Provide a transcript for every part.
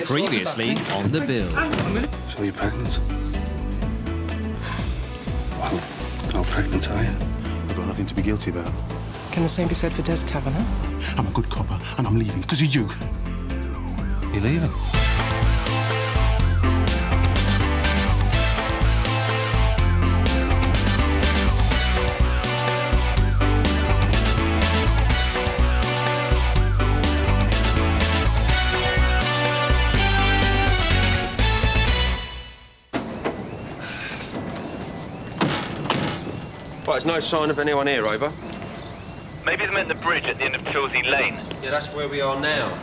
Previously on the bill. So you're pregnant? Well, how pregnant are you? I've got nothing to be guilty about. Can the same be said for Des Taviner? I'm a good copper, and I'm leaving because of you. You're leaving? Right, there's no sign of anyone here, over. Maybe they meant the bridge at the end of Chilsea Lane. Yeah, that's where we are now.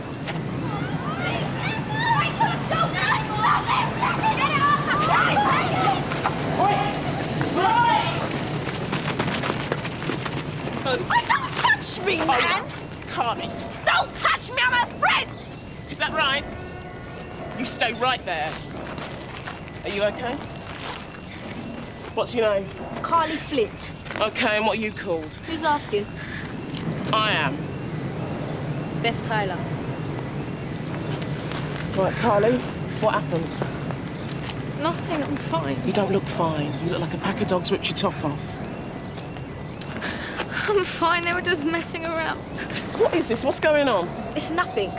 Don't touch me, man! Can't it? Don't touch me, I'm a friend! Is that right? You stay right there. Are you okay? What's your name? Carly Flint. Okay, and what are you called? Who's asking? I am. Beth Tyler. Right, Carly, what happened? Nothing, I'm fine. You don't look fine. You look like a pack of dogs ripped your top off. I'm fine, they were just messing around. What is this? What's going on? It's nothing.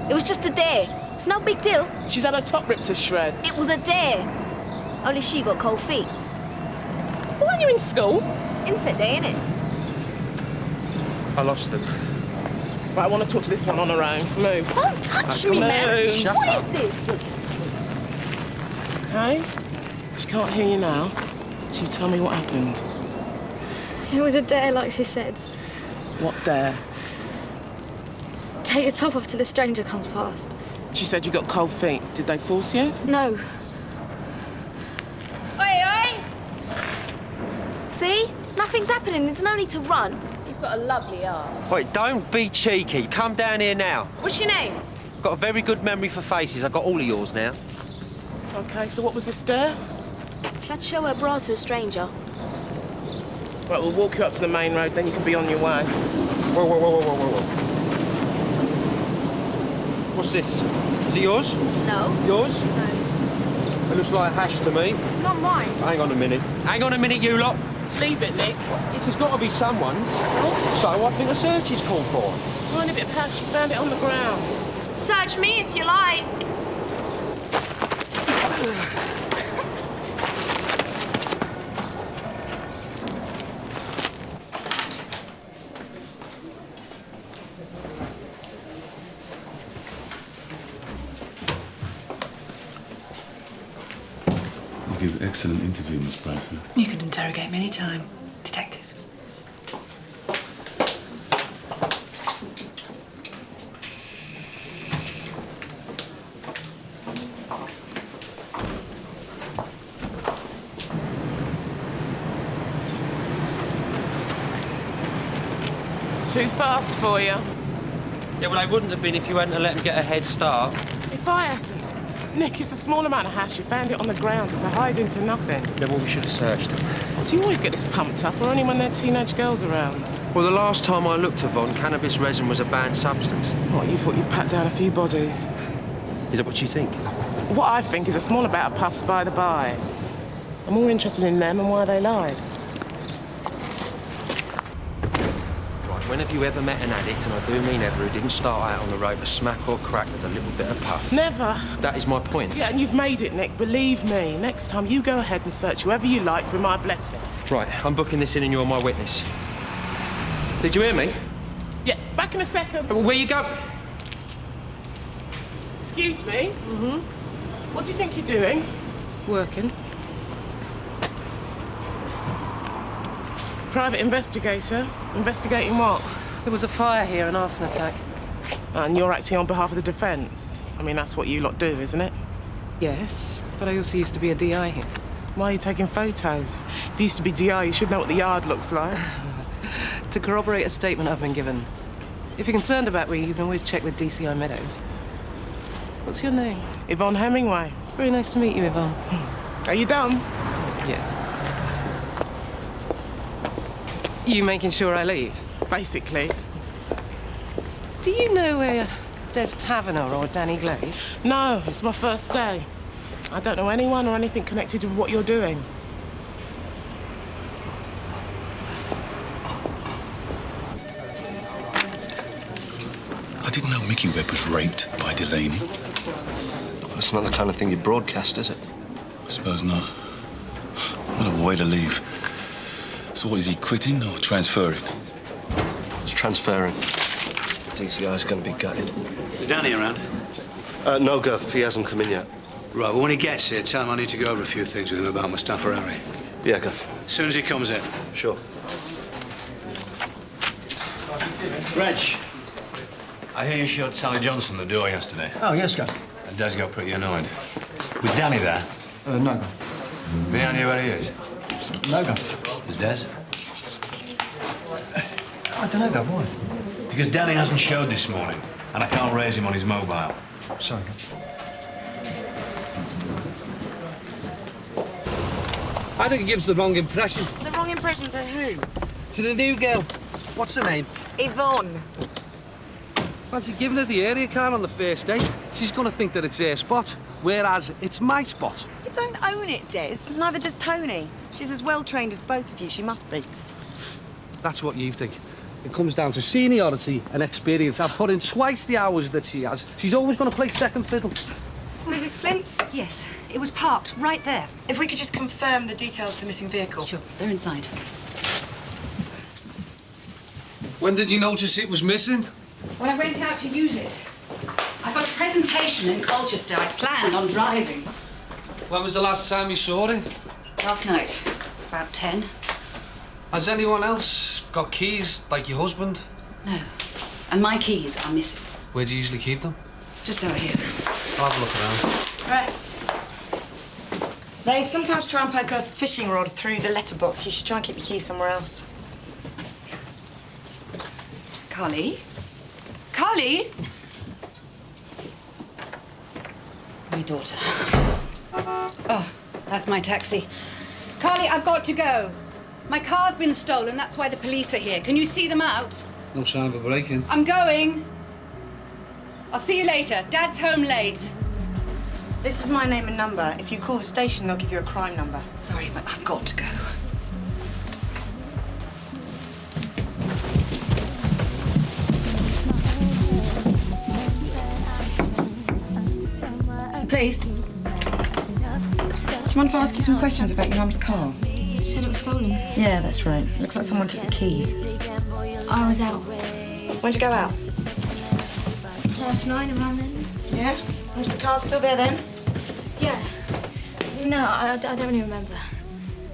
It was just a dare. It's no big deal. She's had her top ripped to shreds. It was a dare. Only she got cold feet. Why are you in school? Inset day, innit? I lost them. Right, I want to talk to this one on her own. Move. Don't touch me, man! Move. What is this? Okay? She can't hear you now, so you tell me what happened. It was a dare, like she said. What dare? Take your top off till a stranger comes past. She said you got cold feet. Did they force you? No. Oi! See? Nothing's happening. There's no need to run. You've got a lovely ass. Wait, don't be cheeky. Come down here now. What's your name? Got a very good memory for faces. I've got all of yours now. Okay, so what was this dare? She had to show her bra to a stranger. Right, we'll walk you up to the main road, then you can be on your way. Whoa, whoa, whoa, whoa, whoa, whoa. What's this? Is it yours? No. Yours? No. It looks like a hash to me. It's not mine. Hang on a minute. Hang on a minute, you lot. Leave it, Nick. This has got to be someone's. So I think a search is called for. It's a tiny bit of hash. You found it on the ground. Search me if you like. You give excellent interview, Miss Bradford. You can interrogate me any time, Detective. Too fast for you. Yeah, well, they wouldn't have been if you hadn't let them get a head start. If I hadn't. Nick, it's a small amount of hash. You found it on the ground. It's a hide into nothing. Yeah, well, we should have searched them. Do you always get this pumped up, or only when there are teenage girls around? Well, the last time I looked, Yvonne, cannabis resin was a banned substance. What, you thought you'd pat down a few bodies? Is that what you think? What I think is a small amount of puffs by the by. I'm more interested in them and why they lied. When have you ever met an addict, and I do mean ever, who didn't start out on the road to smack or crack with a little bit of puff? Never. That is my point. Yeah, and you've made it, Nick. Believe me. Next time, you go ahead and search whoever you like with my blessing. Right, I'm booking this in and you're my witness. Did you hear me? Yeah, back in a second. Where you go? Excuse me? Mm-hmm. What do you think you're doing? Working. Private investigator. Investigating what? There was a fire here, an arson attack. And you're acting on behalf of the defence. I mean, that's what you lot do, isn't it? Yes, but I also used to be a DI here. Why are you taking photos? If you used to be DI, you should know what the yard looks like. To corroborate a statement I've been given. If you're concerned about me, you can always check with DCI Meadows. What's your name? Yvonne Hemmingway. Very nice to meet you, Yvonne. Are you done? Yeah. You making sure I leave? Basically. Do you know where Des Taviner or Danny Glaze? No, it's my first day. I don't know anyone or anything connected with what you're doing. I didn't know Mickey Webb was raped by Delaney. That's not the kind of thing you broadcast, is it? I suppose not. What a way to leave. So what, is he quitting or transferring? It's transferring. DCI's going to be gutted. Is Danny around? No, Guff. He hasn't come in yet. Right, well, when he gets here, tell him I need to go over a few things with him about Mustafa Harry. Yeah, Guff. As soon as he comes in. Sure. Reg, I hear you showed Sally Johnson the door yesterday. Oh, yes, Guff. And Des got pretty annoyed. Was Danny there? No, Guff. May I know where he is? No, Guff. Is Des? I don't know, Guff. Why? Because Danny hasn't showed this morning, and I can't raise him on his mobile. Sorry, Guff. I think it gives the wrong impression. The wrong impression to who? To the new girl. What's her name? Yvonne. Fancy giving her the area card on the first day. She's going to think that it's her spot, whereas it's my spot. You don't own it, Des. Neither does Tony. She's as well trained as both of you. She must be. That's what you think. It comes down to seniority and experience. I've put in twice the hours that she has. She's always going to play second fiddle. Mrs. Flint? Yes, it was parked right there. If we could just confirm the details of the missing vehicle. Sure, they're inside. When did you notice it was missing? When I went out to use it, I got a presentation in Colchester. I planned on driving. When was the last time you saw it? Last night, about 10. Has anyone else got keys, like your husband? No. And my keys are missing. Where do you usually keep them? Just over here. I'll have a look around. Right. They sometimes try and poke a fishing rod through the letterbox. You should try and keep your keys somewhere else. Carly? Carly? My daughter. Oh, that's my taxi. Carly, I've got to go. My car's been stolen. That's why the police are here. Can you see them out? No sign of a break-in. I'm going. I'll see you later. Dad's home late. This is my name and number. If you call the station, they'll give you a crime number. Sorry, but I've got to go. So please, do you mind if I ask you some questions about your mum's car? You said it was stolen. Yeah, that's right. Looks like someone took the keys. I was out. When'd you go out? 9:30, around then. Yeah? Was the car still there then? Yeah. No, I don't really remember.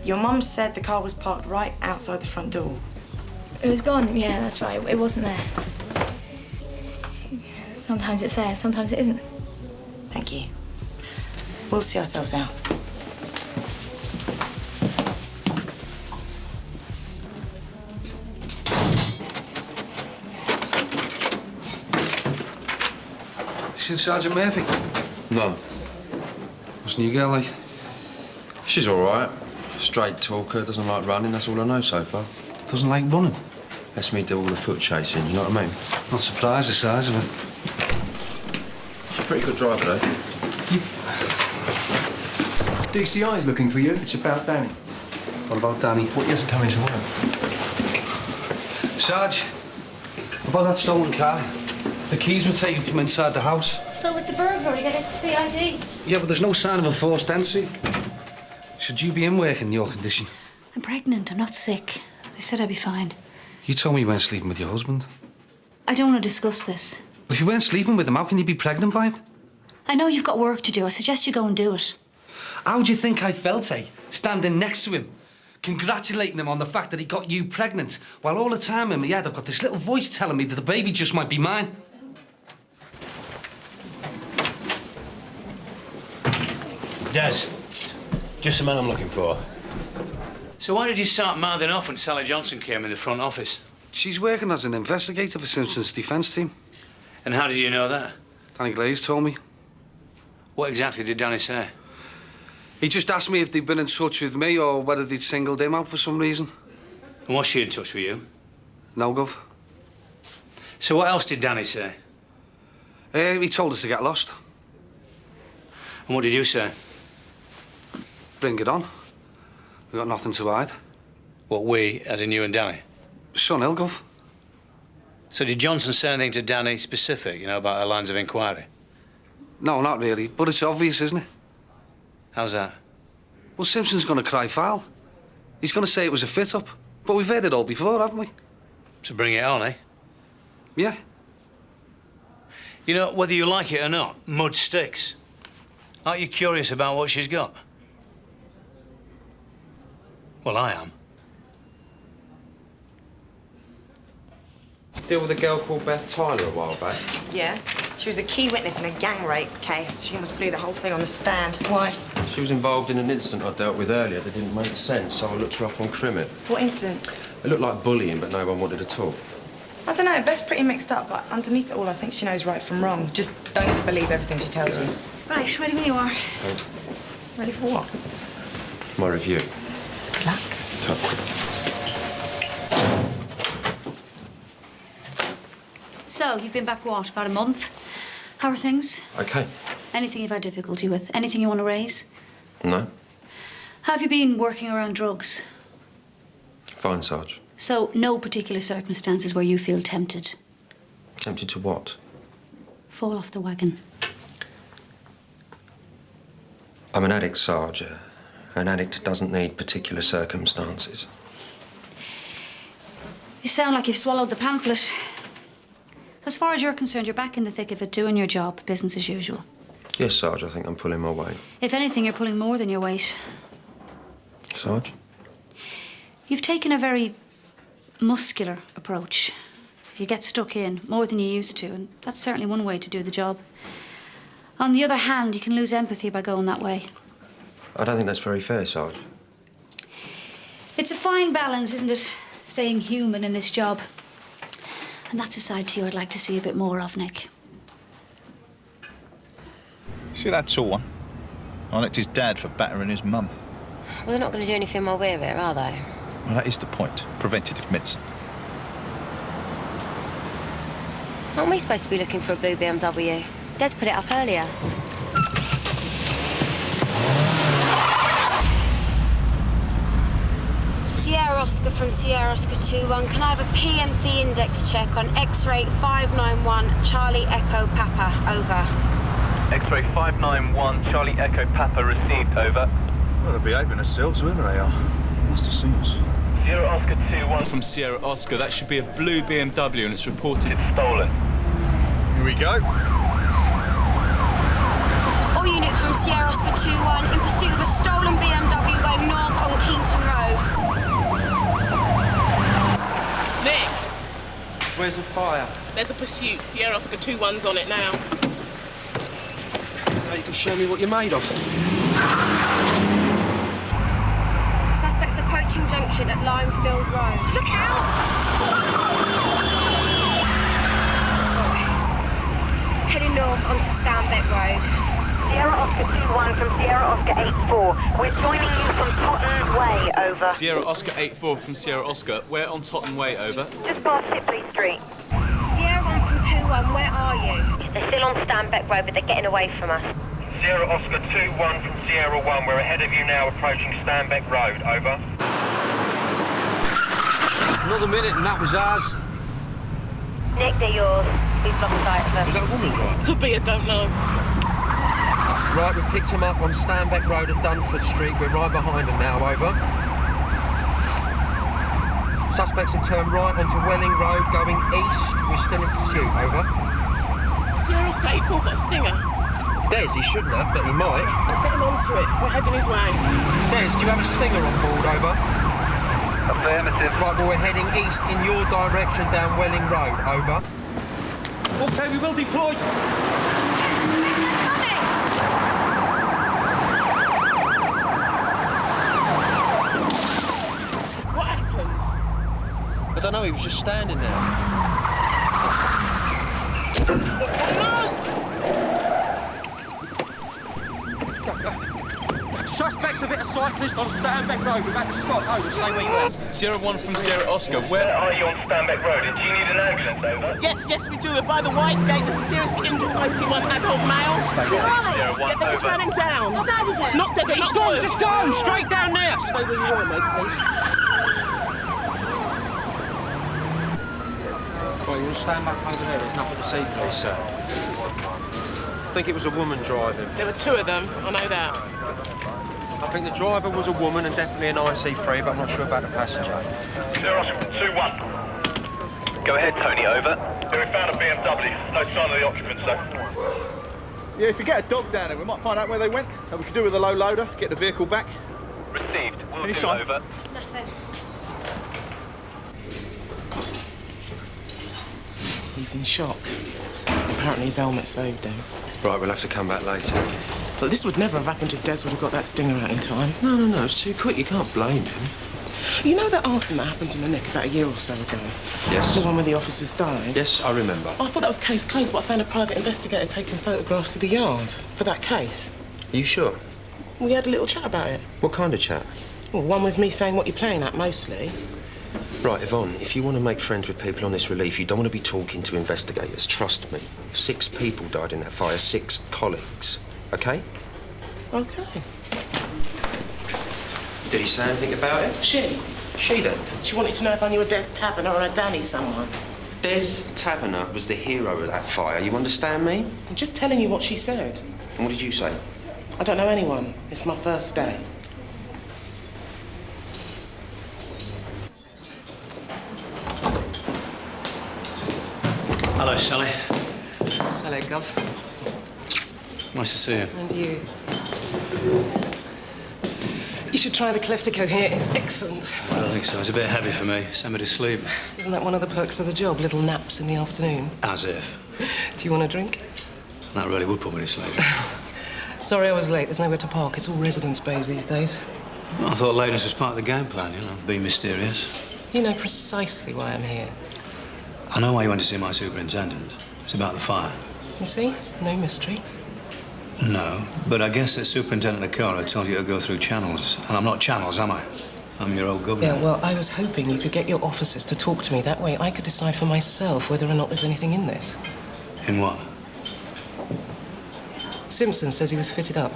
Your mum said the car was parked right outside the front door. It was gone, yeah, that's right. It wasn't there. Sometimes it's there, sometimes it isn't. Thank you. We'll see ourselves out. Seen Sergeant Murphy? No. What's the new girl like? She's all right. Straight talker, doesn't like running. That's all I know so far. Doesn't like running? Lets me do all the foot chasing, you know what I mean? Not surprised the size of it. She's a pretty good driver, though. DCI's looking for you. It's about Danny. What about Danny? What, he hasn't come into work? Sarge, about that stolen car. The keys were taken from inside the house. So it's a burglary, get it to CID. Yeah, but there's no sign of a forced entry. Should you be in work in your condition? I'm pregnant. I'm not sick. They said I'd be fine. You told me you weren't sleeping with your husband. I don't want to discuss this. Well, if you weren't sleeping with him, how can you be pregnant by him? I know you've got work to do. I suggest you go and do it. How do you think I felt, standing next to him, congratulating him on the fact that he got you pregnant, while all the time in my head I've got this little voice telling me that the baby just might be mine? Des, just the man I'm looking for. So why did you start mouthing off when Sally Johnson came in the front office? She's working as an investigator for Simpson's defence team. And how did you know that? Danny Glaze told me. What exactly did Danny say? He just asked me if they'd been in touch with me or whether they'd singled him out for some reason. And was she in touch with you? No, Gov. So what else did Danny say? He told us to get lost. And what did you say? Bring it on. We got nothing to hide. What, we, as in you and Danny? Son Ilgov. So did Johnson say anything to Danny specific, about our lines of inquiry? No, not really, but it's obvious, isn't it? How's that? Well, Simpson's going to cry foul. He's going to say it was a fit-up. But we've heard it all before, haven't we? So bring it on, eh? Yeah. Whether you like it or not, mud sticks. Aren't you curious about what she's got? Well, I am. Deal with a girl called Beth Tyler a while back. Yeah. She was a key witness in a gang rape case. She almost blew the whole thing on the stand. Why? She was involved in an incident I dealt with earlier that didn't make sense, so I looked her up on Crimmit. What incident? It looked like bullying, but no one wanted to talk. I don't know. Beth's pretty mixed up, but underneath it all, I think she knows right from wrong. Just don't believe everything she tells you. Right, ready when you are. Ready for what? My review. Good luck. So, you've been back, what, about a month? How are things? OK. Anything you've had difficulty with? Anything you want to raise? No. Have you been working around drugs? Fine, Sarge. So, no particular circumstances where you feel tempted? Tempted to what? Fall off the wagon. I'm an addict, Sarge. An addict doesn't need particular circumstances. You sound like you've swallowed the pamphlet. As far as you're concerned, you're back in the thick of it, doing your job, business as usual. Yes, Sarge, I think I'm pulling my weight. If anything, you're pulling more than your weight. Sarge? You've taken a very muscular approach. You get stuck in more than you used to, and that's certainly one way to do the job. On the other hand, you can lose empathy by going that way. I don't think that's very fair, Sarge. It's a fine balance, isn't it? Staying human in this job. And that's a side to you I'd like to see a bit more of, Nick. See that tall one? I nicked his dad for battering his mum. Well, they're not going to do anything while we're here, are they? Well, that is the point. Preventative medicine. Aren't we supposed to be looking for a blue BMW? Dad's put it up earlier. Sierra Oscar from Sierra Oscar 21. Can I have a PMC index check on X-ray 591 Charlie Echo Papa? Over. X-ray 591 Charlie Echo Papa received. Over. Well, they're behaving themselves, whoever they are. They must have seen us. Sierra Oscar 21 from Sierra Oscar. That should be a blue BMW, and it's reported it's stolen. Here we go. All units from Sierra Oscar 21 in pursuit of a stolen BMW going north on Keaton Road. Nick! Where's the fire? There's a pursuit. Sierra Oscar 21's on it now. You can show me what you're made of. Suspects approaching junction at Limefield Road. Look out! Sorry. Heading north onto Stanbeck Road. Sierra Oscar 21 from Sierra Oscar 84. We're joining you from Totten Way, over. Sierra Oscar 84 from Sierra Oscar. Where on Totten Way, over? Just past Shipley Street. Sierra 1 from 21, where are you? They're still on Stanbeck Road, but they're getting away from us. Sierra Oscar 21 from Sierra 1. We're ahead of you now, approaching Stanbeck Road. Over. Another minute and that was ours. Nick, they're yours. We've lost sight of them. Was that a woman driver? Could be, I don't know. Right, we've picked him up on Stanbeck Road at Dunford Street. We're right behind him now, over. Suspects have turned right onto Welling Road, going east. We're still in pursuit, over. Sierra Oscar 84 got a stinger. Des, he shouldn't have, but he might. Get him onto it. We're heading his way. Des, do you have a stinger on board, over? Affirmative. Right, well, we're heading east in your direction down Welling Road, over. OK, we will deploy. What happened? I don't know, he was just standing there. No! Suspects have hit a cyclist on Steinbeck Road. We've had to stop. Over, stay where you are. Sierra 1 from Sierra Oscar, where are you on Steinbeck Road? Do you need an ambulance, over? Yes, we do. We're by the white gate. There's a seriously injured IC1 adult male. Sierra 1, They just ran him down. How bad is it? Not dead, but He's not gone, good. just gone. Straight down there. Stay where you are, mate, please. Right, you want to stand back over there? There's nothing to see, please, sir. I think it was a woman driving. There were two of them, I know that. I think the driver was a woman and definitely an IC3, but I'm not sure about the passenger. Sierra Oscar 2-1. Go ahead, Tony, over. Yeah, we found a BMW. No sign of the occupant, sir. Yeah, if you get a dog down there, we might find out where they went. We could do with a low loader, get the vehicle back. Received. We'll Any do sign? over. Nothing. He's in shock. Apparently his helmet saved him. Right, we'll have to come back later. But this would never have happened if Des would have got that stinger out in time. No, it's too quick. You can't blame him. You know that arson that happened in the Neck about a year or so ago? Yes. The one where the officers died? Yes, I remember. I thought that was case closed, but I found a private investigator taking photographs of the yard for that case. Are you sure? We had a little chat about it. What kind of chat? Well, one with me saying what you're playing at, mostly. Right, Yvonne, if you want to make friends with people on this relief, you don't want to be talking to investigators. Trust me. 6 people died in that fire, 6 colleagues. OK? OK. Did he say anything about it? She then? She wanted to know if I knew a Des Taviner or a Danny someone. Des Taviner was the hero of that fire, you understand me? I'm just telling you what she said. And what did you say? I don't know anyone. It's my first day. Hello, Sally. Hello, Gov. Nice to see you. And you. You should try the Cleftico here. It's excellent. I don't think so. It's a bit heavy for me. Send me to sleep. Isn't that one of the perks of the job? Little naps in the afternoon. As if. Do you want a drink? That really would put me to sleep. Sorry I was late. There's nowhere to park. It's all residence bays these days. Well, I thought lateness was part of the game plan, you know, be mysterious. You know precisely why I'm here. I know why you went to see my superintendent. It's about the fire. You see? No mystery. No, but I guess that Superintendent Okara told you to go through channels. And I'm not channels, am I? I'm your old governor. Yeah, well, I was hoping you could get your officers to talk to me. That way I could decide for myself whether or not there's anything in this. In what? Simpson says he was fitted up.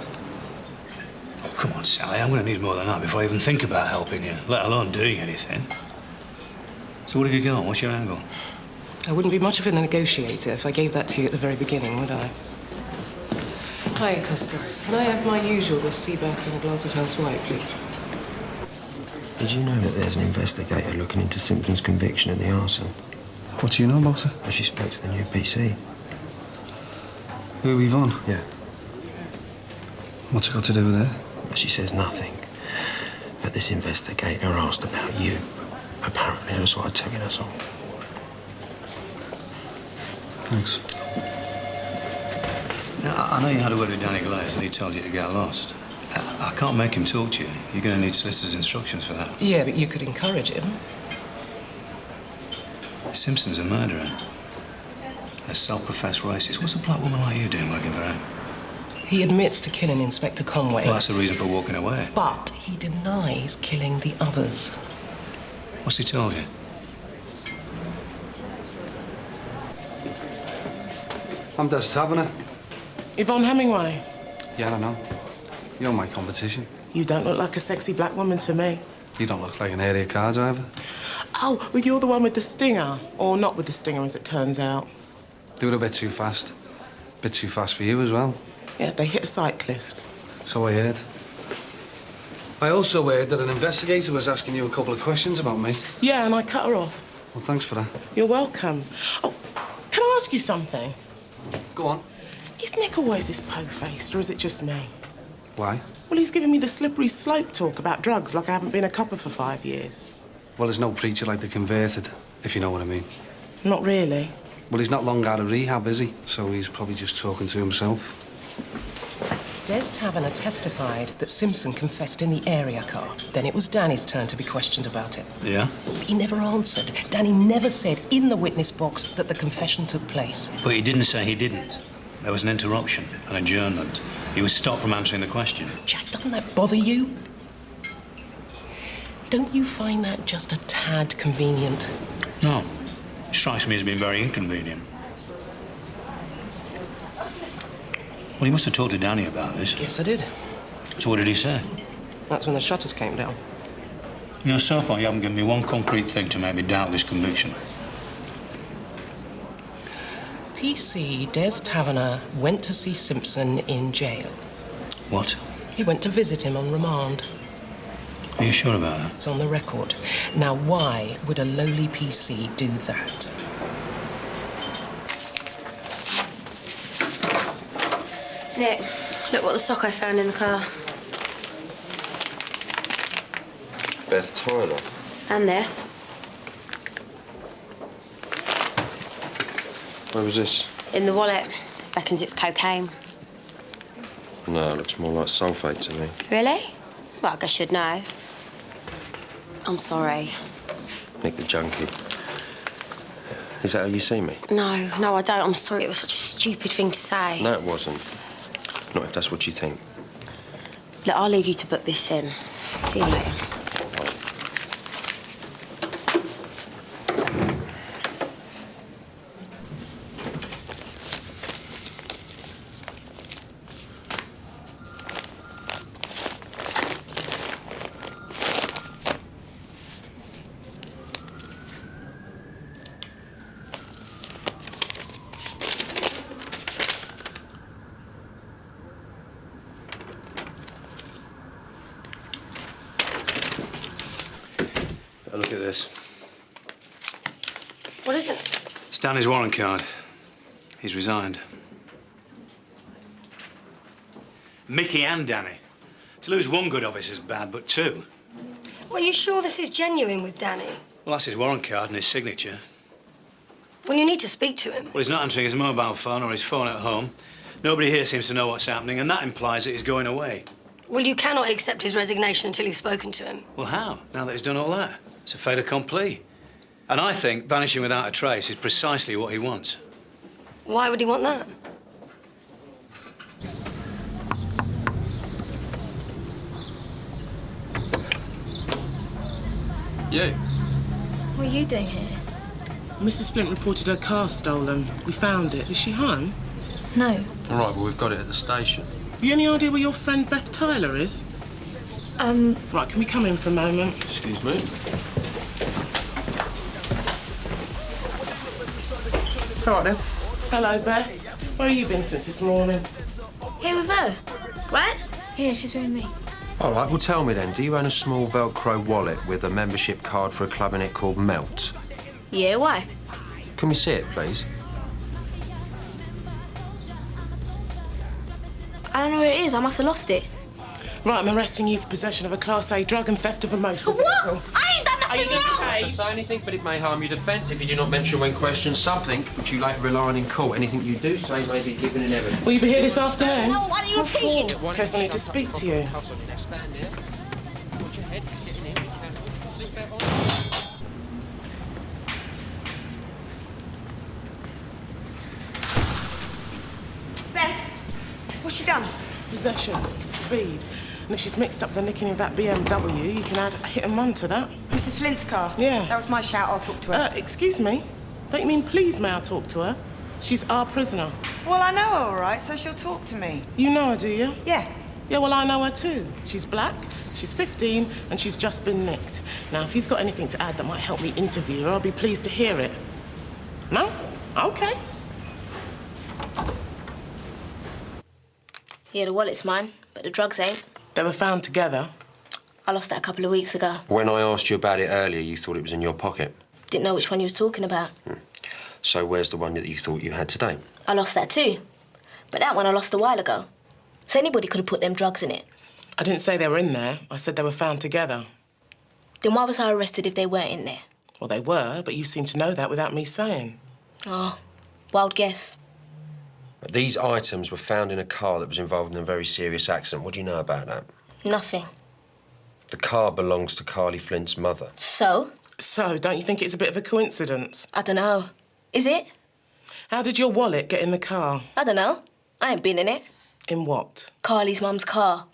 Oh, come on, Sally. I'm going to need more than that before I even think about helping you, let alone doing anything. So what have you got? What's your angle? I wouldn't be much of a negotiator if I gave that to you at the very beginning, would I? Hi, Augustus. Can I have my usual, the sea bass and a glass of Hell's White, please? Did you know that there's an investigator looking into Simpson's conviction in the arson? What do you know about her? Well, she spoke to the new PC. Who, Yvonne? Yeah. What's it got to do with her? Well, she says nothing. But this investigator asked about you. Apparently, that's what I'm telling us all. Thanks. Now, I know you had a word with Danny Glaze and he told you to get lost. I can't make him talk to you. You're going to need solicitor's instructions for that. Yeah, but you could encourage him. Simpson's a murderer. A self-professed racist. What's a black woman like you doing working for him? He admits to killing Inspector Conway. Well, that's the reason for walking away. But he denies killing the others. What's he told you? I'm Des Taviner. Yvonne Hemmingway. Yeah, I know. You're my competition. You don't look like a sexy black woman to me. You don't look like an area car driver. Oh, well, you're the one with the stinger. Or not with the stinger, as it turns out. They were a bit too fast. A bit too fast for you as well. Yeah, they hit a cyclist. So I heard. I also heard that an investigator was asking you a couple of questions about me. Yeah, and I cut her off. Well, thanks for that. You're welcome. Oh, can I ask you something? Go on. Is Nick always this po-faced, or is it just me? Why? Well, he's giving me the slippery slope talk about drugs like I haven't been a copper for 5 years. Well, there's no preacher like the converted, if you know what I mean. Not really. Well, he's not long out of rehab, is he? So he's probably just talking to himself. Des Taviner testified that Simpson confessed in the area car. Then it was Danny's turn to be questioned about it. Yeah? He never answered. Danny never said in the witness box that the confession took place. But he didn't say he didn't. There was an interruption, an adjournment. He was stopped from answering the question. Jack, doesn't that bother you? Don't you find that just a tad convenient? No. It strikes me as being very inconvenient. Well, you must have talked to Danny about this. Yes, I did. So what did he say? That's when the shutters came down. You know, so far you haven't given me one concrete thing to make me doubt this conviction. PC Des Taviner went to see Simpson in jail. What? He went to visit him on remand. Are you sure about that? It's on the record. Now, why would a lowly PC do that? Nick, look what the sock I found in the car. Beth Tyler. And this. Where was this? In the wallet. Reckons it's cocaine. No, it looks more like sulfate to me. Really? Well, I guess you'd know. I'm sorry. Nick the junkie. Is that how you see me? No, I don't. I'm sorry. It was such a stupid thing to say. No, it wasn't. Not if that's what you think. Look, I'll leave you to book this in. See you later. Look at this. What is it? It's Danny's warrant card. He's resigned. Mickey and Danny. To lose one good officer's bad, but two. Well, are you sure this is genuine with Danny? Well, that's his warrant card and his signature. Well, you need to speak to him. Well, he's not answering his mobile phone or his phone at home. Nobody here seems to know what's happening, and that implies that he's going away. Well, you cannot accept his resignation until you've spoken to him. Well, how? Now that he's done all that? It's a fait accompli. And I think vanishing without a trace is precisely what he wants. Why would he want that? You? What are you doing here? Mrs. Flint reported her car stolen. We found it. Is she home? No. All right, well, we've got it at the station. You any idea where your friend Beth Tyler is? Right, can we come in for a moment? Excuse me? All right, then. Hello, Beth. Where have you been since this morning? Here with her, right? Yeah, she's been with me. All right, well, tell me then, do you own a small Velcro wallet with a membership card for a club in it called Melt? Yeah, why? Can we see it, please? I don't know where it is. I must have lost it. Right, I'm arresting you for possession of a Class A drug and theft of a motorcycle. What? I ain't done nothing Are you wrong! okay? Not to say anything, but it may harm your defence if you do not mention when questioned something which you later rely on in court. Anything you do say may be given in evidence. Will you be here this afternoon? No, why do you repeat it? In case I need to speak to you. Beth, what's she done? Possession, speed. And if she's mixed up the nicking of that BMW, you can add a hit and run to that. Mrs. Flint's car? Yeah. That was my shout. I'll talk to her. Excuse me? Don't you mean please may I talk to her? She's our prisoner. Well, I know her, all right, so she'll talk to me. You know her, do you? Yeah. Yeah, well, I know her too. She's black, she's 15, and she's just been nicked. Now, if you've got anything to add that might help me interview her, I'll be pleased to hear it. No? Okay. Yeah, the wallet's mine, but the drugs ain't. They were found together. I lost that a couple of weeks ago. When I asked you about it earlier, you thought it was in your pocket. Didn't know which one you was talking about. So where's the one that you thought you had today? I lost that too. But that one I lost a while ago. So anybody could have put them drugs in it. I didn't say they were in there. I said they were found together. Then why was I arrested if they weren't in there? Well, they were, but you seem to know that without me saying. Oh, wild guess. These items were found in a car that was involved in a very serious accident. What do you know about that? Nothing. The car belongs to Carly Flint's mother. So? So, don't you think it's a bit of a coincidence? I don't know. Is it? How did your wallet get in the car? I don't know. I ain't been in it. In what? Carly's mum's car.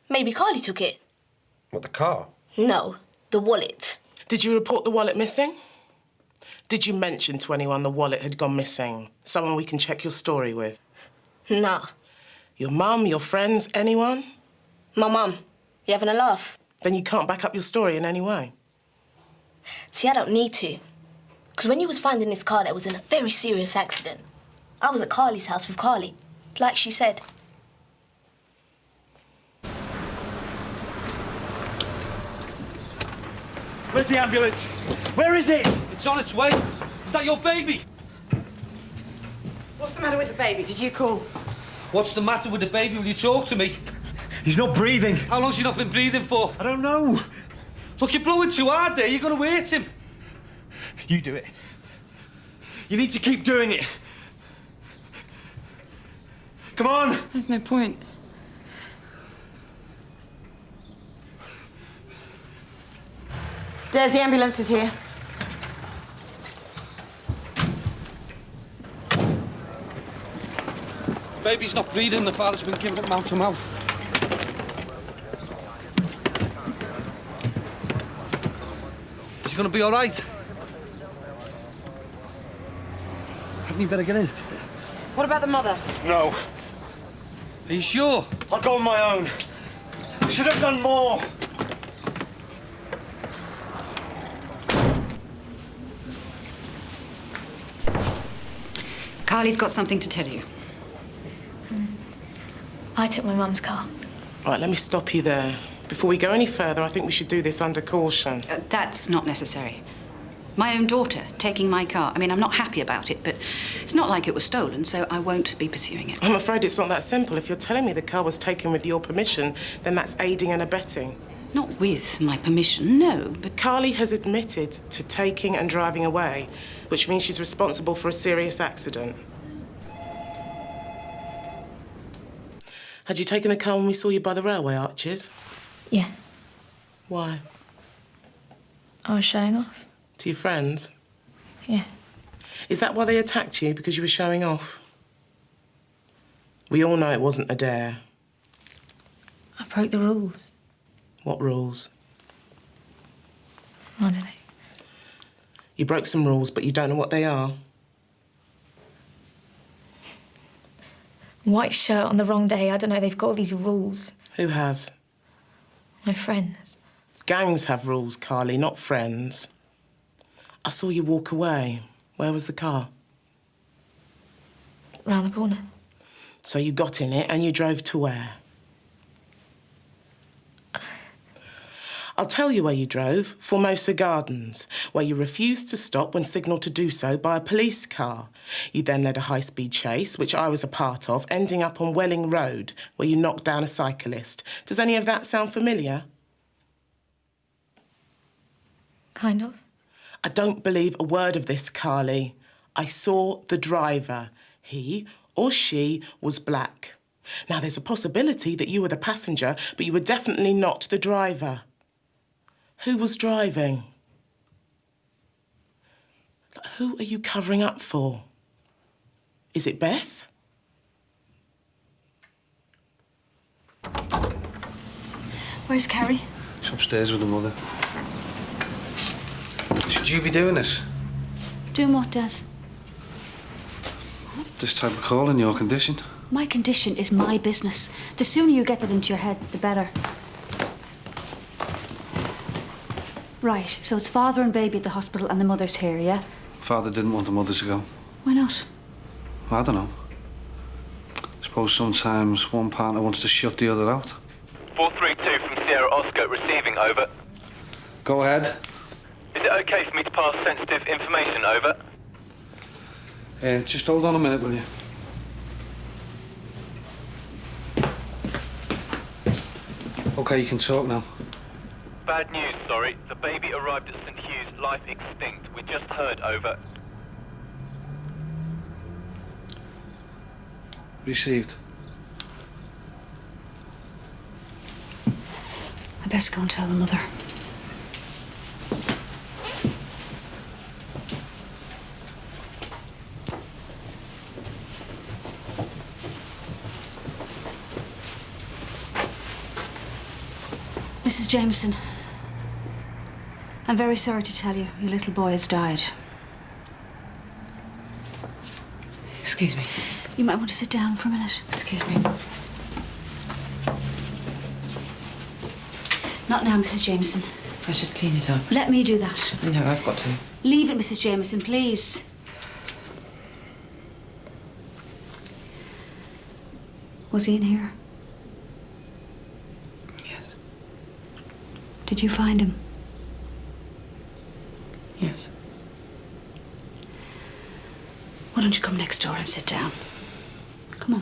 Maybe Carly took it. What, the car? No, the wallet. Did you report the wallet missing? Did you mention to anyone the wallet had gone missing? Someone we can check your story with? Nah. Your mum, your friends, anyone? My mum. You having a laugh? Then you can't back up your story in any way. See, I don't need to. Because when you was finding this car, that was in a very serious accident. I was at Carly's house with Carly, like she said. Where's the ambulance? Where is it? It's on its way. Is that your baby? What's the matter with the baby? Did you call? What's the matter with the baby? Will you talk to me? He's not breathing. How long's he not been breathing for? I don't know. Look, you're blowing too hard there. You're going to hurt him. You do it. You need to keep doing it. Come on. There's no point. Des, the ambulance is here. The baby's not breathing. The father's been giving it mouth to mouth. Is he going to be all right? Hadn't you better get in? What about the mother? No. Are you sure? I'll go on my own. I should have done more. Carly's got something to tell you. I took my mum's car. All right, let me stop you there. Before we go any further, I think we should do this under caution. That's not necessary. My own daughter taking my car. I mean, I'm not happy about it, but it's not like it was stolen, so I won't be pursuing it. I'm afraid it's not that simple. If you're telling me the car was taken with your permission, then that's aiding and abetting. Not with my permission, no, but... Carly has admitted to taking and driving away, which means she's responsible for a serious accident. Had you taken the car when we saw you by the railway arches? Yeah. Why? I was showing off. To your friends? Yeah. Is that why they attacked you, because you were showing off? We all know it wasn't a dare. I broke the rules. What rules? I don't know. You broke some rules, but you don't know what they are. White shirt on the wrong day. I don't know. They've got all these rules. Who has? My friends. Gangs have rules, Carly, not friends. I saw you walk away. Where was the car? Round the corner. So you got in it and you drove to where? I'll tell you where you drove. Formosa Gardens, where you refused to stop when signalled to do so by a police car. You then led a high-speed chase, which I was a part of, ending up on Welling Road, where you knocked down a cyclist. Does any of that sound familiar? Kind of. I don't believe a word of this, Carly. I saw the driver. He or she was black. Now, there's a possibility that you were the passenger, but you were definitely not the driver. Who was driving? Who are you covering up for? Is it Beth? Where's Carrie? She's upstairs with her mother. Should you be doing this? Doing what, Des? This type of call in your condition? My condition is my business. The sooner you get that into your head, the better. Right, so it's father and baby at the hospital and the mother's here, yeah? Father didn't want the mother to go. Why not? I don't know. I suppose sometimes one partner wants to shut the other out. 432 from Sierra Oscar, receiving, over. Go ahead. Is it okay for me to pass sensitive information, over? Just hold on a minute, will you? Okay, you can talk now. Bad news, sorry. The baby arrived at St. Hugh's, life extinct. We just heard, over. Received. I best go and tell the mother. Mrs. Jameson, I'm very sorry to tell you, your little boy has died. Excuse me. You might want to sit down for a minute. Excuse me. Not now, Mrs. Jameson. I should clean it up. Let me do that. No, I've got to. Leave it, Mrs. Jameson, please. Was he in here? Yes. Did you find him? Yes. Why don't you come next door and sit down? Come on.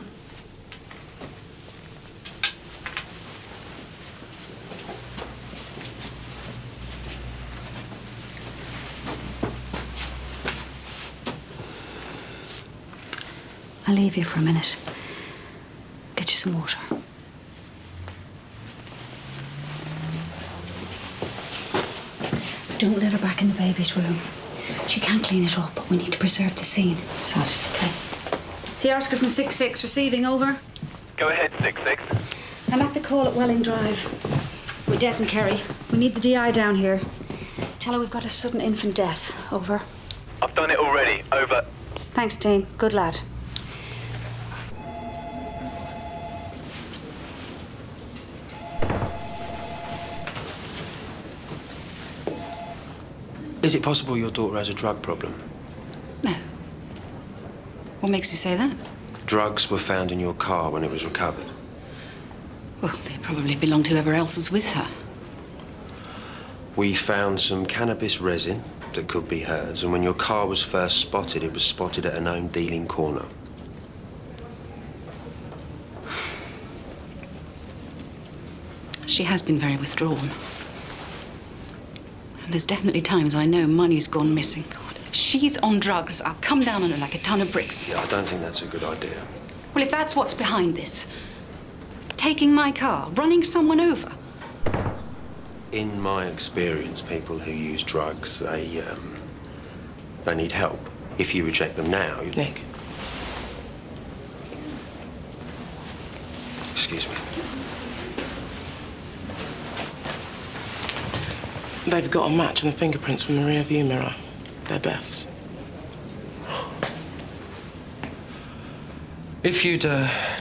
I'll leave you for a minute. Get you some water. Don't let her back in the baby's room. She can't clean it up, but we need to preserve the scene. Sat. Okay. Sierra Oscar from 6-6, receiving, over. Go ahead, 6-6. I'm at the call at Welling Drive. With Des and Kerry. We need the DI down here. Tell her we've got a sudden infant death, over. I've done it already, over. Thanks, team. Good lad. Is it possible your daughter has a drug problem? No. What makes you say that? Drugs were found in your car when it was recovered. Well, they probably belonged to whoever else was with her. We found some cannabis resin that could be hers, and when your car was first spotted, it was spotted at a known dealing corner. She has been very withdrawn. And there's definitely times I know money's gone missing. God, if she's on drugs, I'll come down on her like a ton of bricks. Yeah, I don't think that's a good idea. Well, if that's what's behind this, taking my car, running someone over. In my experience, people who use drugs, they need help. If you reject them now, you... Nick. Excuse me. They've got a match on the fingerprints from the rear view mirror. They're Beth's. If you'd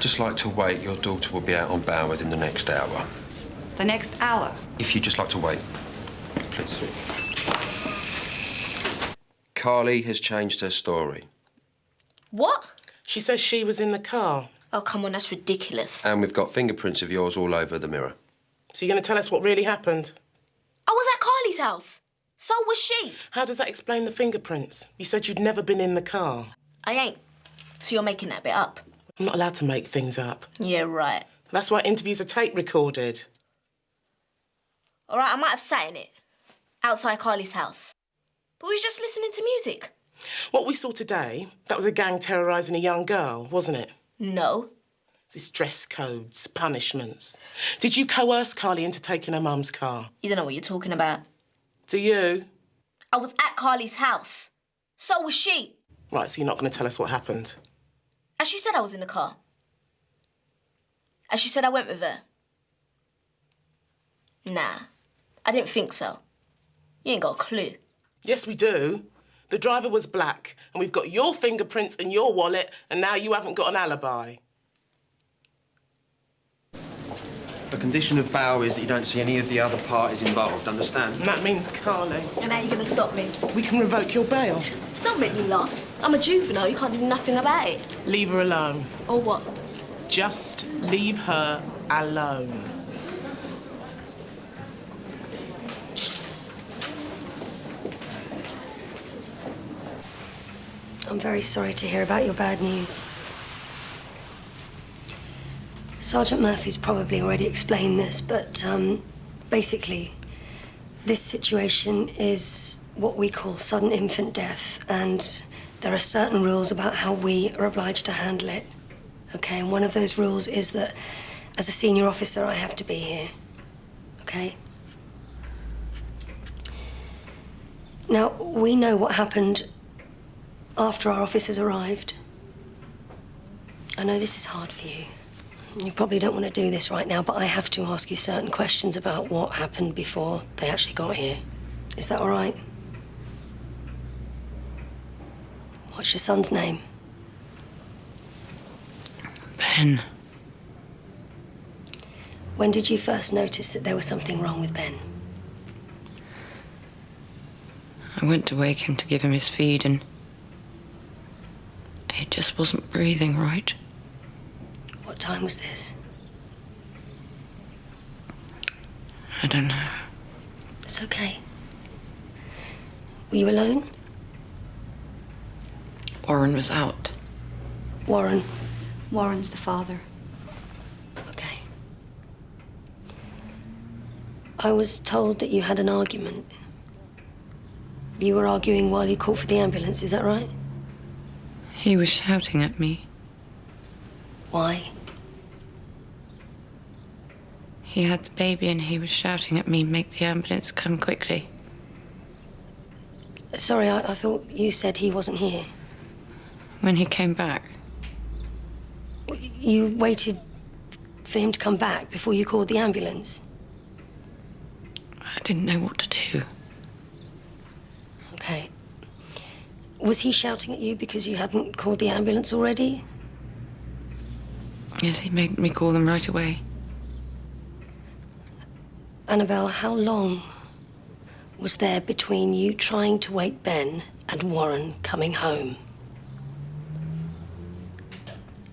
just like to wait, your daughter will be out on bail within the next hour. The next hour? If you'd just like to wait, please. Carly has changed her story. What? She says she was in the car. Oh, come on, that's ridiculous. And we've got fingerprints of yours all over the mirror. So you're going to tell us what really happened? I was at Carly's house. So was she. How does that explain the fingerprints? You said you'd never been in the car. I ain't. So you're making that bit up. I'm not allowed to make things up. Yeah, right. That's why interviews are tape recorded. All right, I might have sat in it. Outside Carly's house. But we was just listening to music. What we saw today, that was a gang terrorising a young girl, wasn't it? No. It's dress codes, punishments. Did you coerce Carly into taking her mum's car? You don't know what you're talking about. Do you? I was at Carly's house. So was she. Right, so you're not going to tell us what happened? And she said I was in the car. And she said I went with her. Nah, I didn't think so. You ain't got a clue. Yes, we do. The driver was black, and we've got your fingerprints and your wallet, and now you haven't got an alibi. The condition of bail is that you don't see any of the other parties involved, understand? And that means Carly. And how are you going to stop me? We can revoke your bail. Don't make me laugh. I'm a juvenile. You can't do nothing about it. Leave her alone. Or what? Just leave her alone. I'm very sorry to hear about your bad news. Sergeant Murphy's probably already explained this, but basically, this situation is what we call sudden infant death, and there are certain rules about how we are obliged to handle it. Okay, and one of those rules is that as a senior officer, I have to be here. Okay? Now, we know what happened after our officers arrived. I know this is hard for you. You probably don't want to do this right now, but I have to ask you certain questions about what happened before they actually got here. Is that all right? What's your son's name? Ben. When did you first notice that there was something wrong with Ben? I went to wake him to give him his feed, and he just wasn't breathing right. What time was this? I don't know. It's okay. Were you alone? Warren was out. Warren? Warren's the father. Okay. I was told that you had an argument. You were arguing while you called for the ambulance, is that right? He was shouting at me. Why? He had the baby and he was shouting at me, make the ambulance come quickly. Sorry, I thought you said he wasn't here. When he came back. You waited for him to come back before you called the ambulance? I didn't know what to do. Okay. Was he shouting at you because you hadn't called the ambulance already? Yes, he made me call them right away. Annabelle, how long was there between you trying to wake Ben and Warren coming home?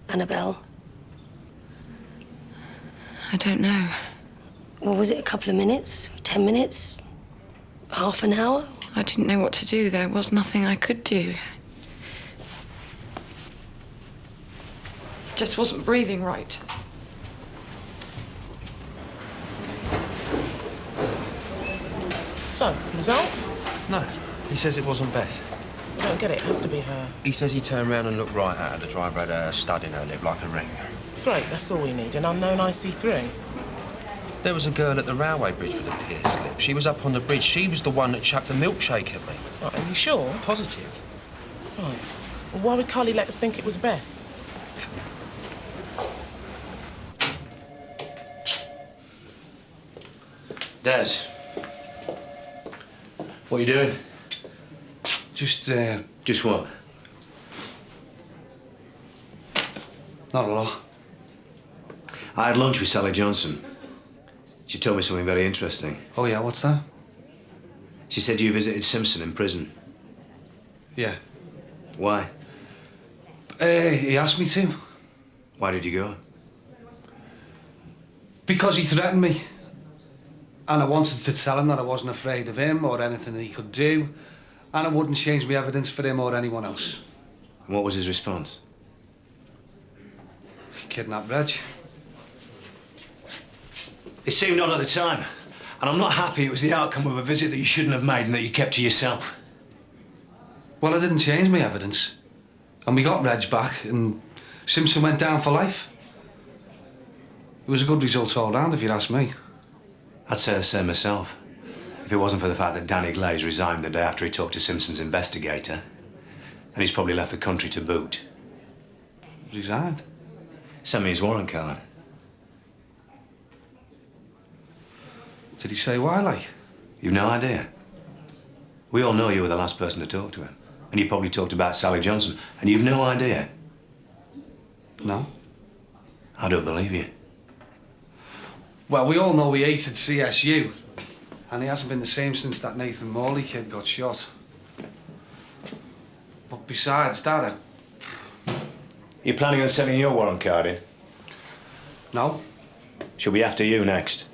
Annabelle? I don't know. Well, was it a couple of minutes? 10 minutes? Half an hour? I didn't know what to do. There was nothing I could do. Just wasn't breathing right. So, result? No, he says it wasn't Beth. I don't get it. It has to be her. He says he turned round and looked right at her. The driver had a stud in her lip like a ring. Great, that's all we need. An unknown IC3. There was a girl at the railway bridge with a pierced lip. She was up on the bridge. She was the one that chucked the milkshake at me. Right, are you sure? Positive. Right. Well, why would Carly let us think it was Beth? Des. What are you doing? Just what? Not a lot. I had lunch with Sally Johnson. She told me something very interesting. Oh, yeah, what's that? She said you visited Simpson in prison. Yeah. Why? He asked me to. Why did you go? Because he threatened me. And I wanted to tell him that I wasn't afraid of him or anything that he could do. And I wouldn't change my evidence for him or anyone else. And what was his response? He kidnapped Reg. It seemed odd at the time. And I'm not happy it was the outcome of a visit that you shouldn't have made and that you kept to yourself. Well, I didn't change my evidence. And we got Reg back, and Simpson went down for life. It was a good result all round, if you'd ask me. I'd say the same myself. If it wasn't for the fact that Danny Glaze resigned the day after he talked to Simpson's investigator. And he's probably left the country to boot. Resigned? Sent me his warrant card. Did he say why, like? You've no idea. We all know you were the last person to talk to him. And you probably talked about Sally Johnson. And you've no idea. No. I don't believe you. Well, we all know he hated CSU. And he hasn't been the same since that Nathan Morley kid got shot. But besides that, You planning on sending your warrant card in? No. She'll be after you next.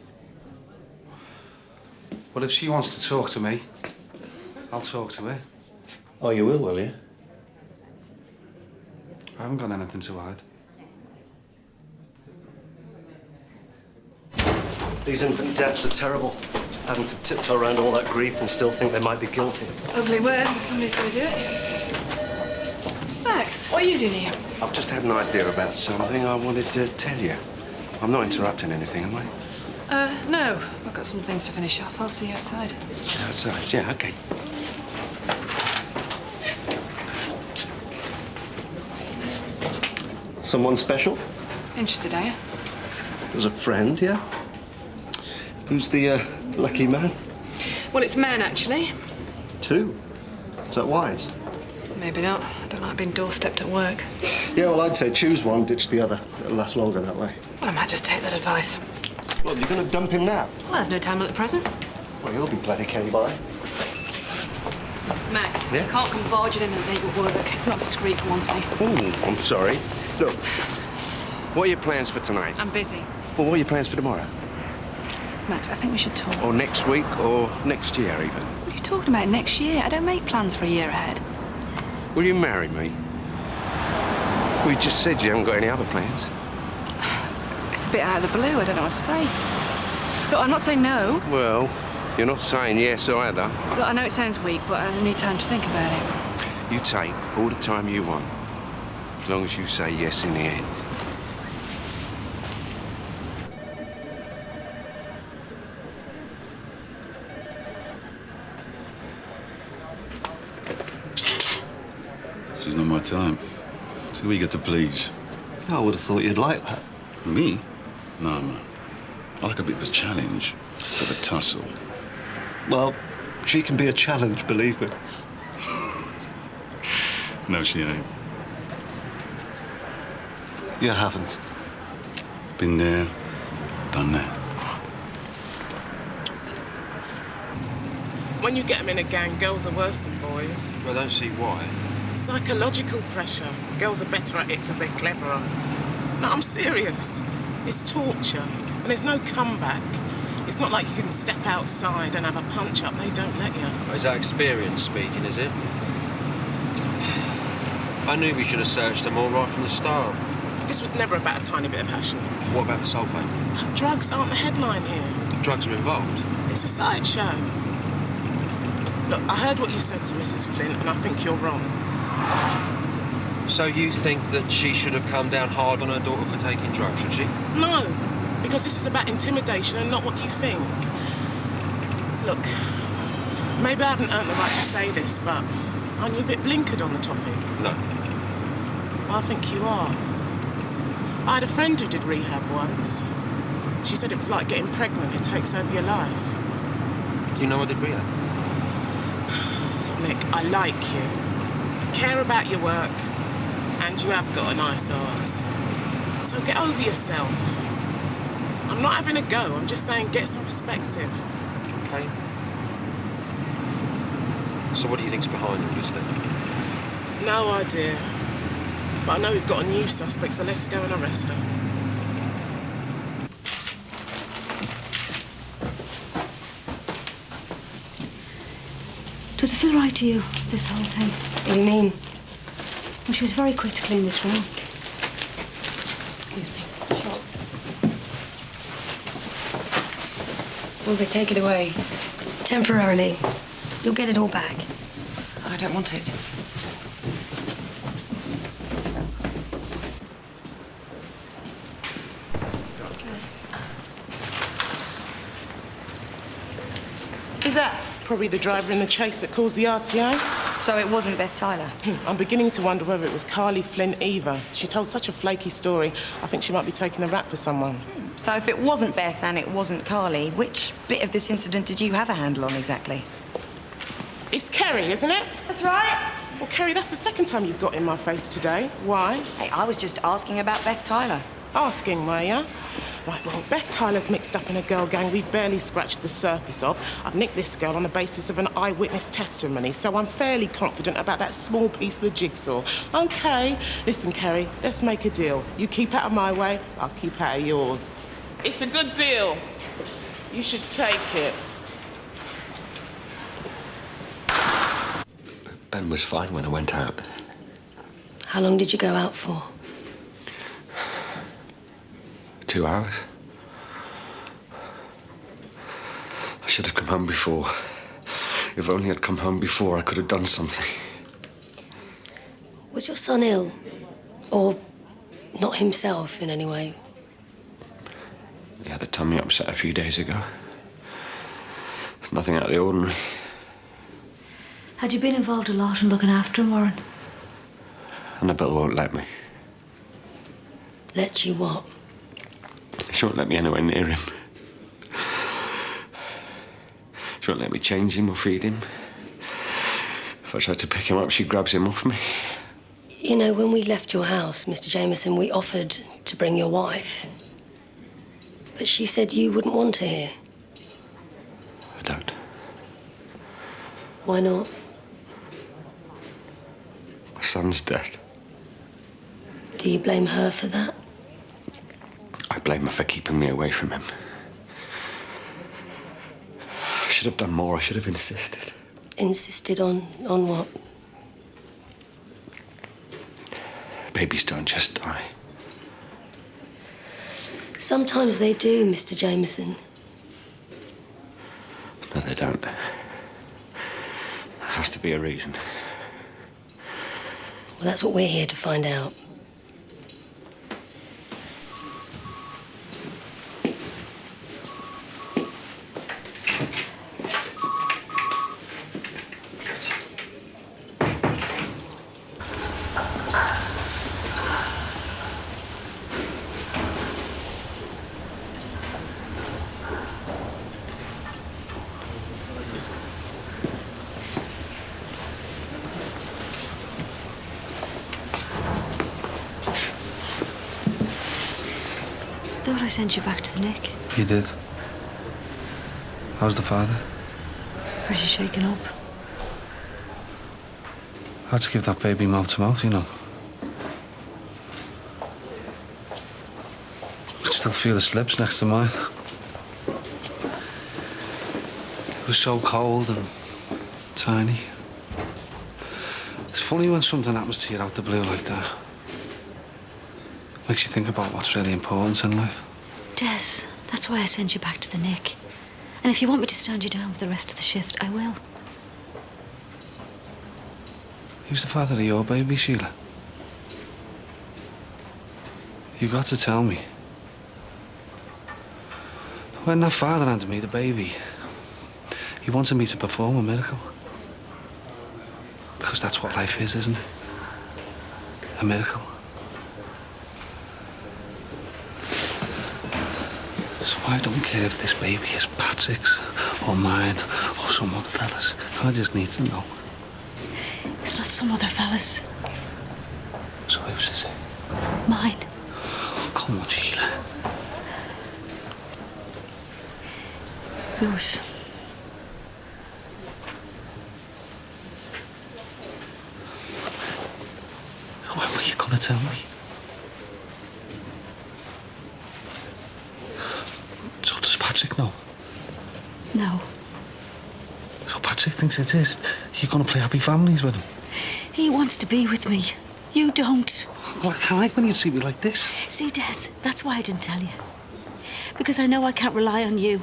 But if she wants to talk to me, I'll talk to her. Oh, you will you? I haven't got anything to hide. These infant deaths are terrible. Having to tiptoe around all that grief and still think they might be guilty. Ugly word, but somebody's going to do it. Max, what are you doing here? I've just had an idea about something I wanted to tell you. I'm not interrupting anything, am I? No. I've got some things to finish off. I'll see you outside. Outside? Yeah, okay. Someone special? Interested, are you? As a friend, yeah? Who's the lucky man? Well, it's men, actually. 2? Is that wise? Maybe not. I don't like being doorstepped at work. Yeah, well, I'd say choose one, ditch the other. It'll last longer that way. Well, I might just take that advice. Well, you're going to dump him now? Well, there's no time at present. Well, he'll be bloody came by. Max, Yeah? you can't come barging in and leave at work. It's not discreet, for one thing. Oh, I'm sorry. Look, what are your plans for tonight? I'm busy. Well, what are your plans for tomorrow? Max, I think we should talk. Or next week, or next year, even? What are you talking about next year? I don't make plans for a year ahead. Will you marry me? We just said you haven't got any other plans. It's a bit out of the blue. I don't know what to say. Look, I'm not saying no. Well, you're not saying yes either. Look, I know it sounds weak, but I need time to think about it. You take all the time you want, as long as you say yes in the end. She's not my time. Too eager to please. I would have thought you'd like that. Me? No, man. I like a bit of a challenge, a bit of a tussle. Well, she can be a challenge, believe me. No, she ain't. You haven't. Been there, done that. When you get them in a gang, girls are worse than boys. I don't see why. Psychological pressure. Girls are better at it because they're cleverer. No, I'm serious. It's torture, and there's no comeback. It's not like you can step outside and have a punch-up. They don't let you. Is that experience speaking, is it? I knew we should have searched them all right from the start. This was never about a tiny bit of passion. What about the sulfate? Drugs aren't the headline here. Drugs are involved. It's a sideshow. Look, I heard what you said to Mrs. Flint, and I think you're wrong. So you think that she should have come down hard on her daughter for taking drugs, should she? No, because this is about intimidation and not what you think. Look, maybe I haven't earned the right to say this, but aren't you a bit blinkered on the topic? No. I think you are. I had a friend who did rehab once. She said it was like getting pregnant. It takes over your life. You know I did rehab? Nick, I like you. I care about your work. And you have got a nice arse. So get over yourself. I'm not having a go. I'm just saying get some perspective. Okay. So what do you think's behind all this then? No idea. But I know we've got a new suspect, so let's go and arrest her. Does it feel right to you, this whole thing? What do you mean? Well, she was very quick to clean this room. Excuse me. Sure. Will they take it away? Temporarily. You'll get it all back. I don't want it. Who's that? Probably the driver in the chase that caused the RTO. So it wasn't Beth Tyler? I'm beginning to wonder whether it was Carly Flint either. She told such a flaky story. I think she might be taking the rap for someone. So if it wasn't Beth and it wasn't Carly, which bit of this incident did you have a handle on exactly? It's Kerry, isn't it? That's right. Well, Kerry, that's the second time you've got in my face today. Why? Hey, I was just asking about Beth Tyler. Asking, were you? Right, well, Beth Tyler's mixed up in a girl gang we've barely scratched the surface of. I've nicked this girl on the basis of an eyewitness testimony, so I'm fairly confident about that small piece of the jigsaw. OK, listen, Kerry, let's make a deal. You keep out of my way, I'll keep out of yours. It's a good deal. You should take it. Ben was fine when I went out. How long did you go out for? 2 hours. I should have come home before. If only I'd come home before, I could have done something. Was your son ill? Or not himself in any way? He had a tummy upset a few days ago. It's nothing out of the ordinary. Had you been involved a lot in looking after him, Warren? Annabelle won't let me. Let you what? She won't let me anywhere near him. She won't let me change him or feed him. If I try to pick him up, she grabs him off me. You know, when we left your house, Mr. Jameson, we offered to bring your wife. But she said you wouldn't want her here. I don't. Why not? My son's dead. Do you blame her for that? I blame her for keeping me away from him. I should have done more. I should have insisted. Insisted on what? Babies don't just die. Sometimes they do, Mr. Jameson. No, they don't. There has to be a reason. Well, that's what we're here to find out. Thought I sent you back to the Nick. You did. How's the father? Pretty shaken up. I had to give that baby mouth to mouth, you know. I could still feel his lips next to mine. It was so cold and tiny. It's funny when something happens to you out the blue like that. Makes you think about what's really important in life. Des, that's why I sent you back to the Nick. And if you want me to stand you down for the rest of the shift, I will. Who's the father of your baby, Sheila? You got to tell me. When that father handed me the baby, he wanted me to perform a miracle. Because that's what life is, isn't it? A miracle. So I don't care if this baby is Patrick's, or mine, or some other fella's. I just need to know. It's not some other fella's. So whose is it? Mine. Oh, come on, Sheila. Yours. When were you gonna tell me? So does Patrick know? No. So Patrick thinks it is. You're gonna play happy families with him? He wants to be with me. You don't. Well, I can't like when you see me like this. See, Des, that's why I didn't tell you. Because I know I can't rely on you.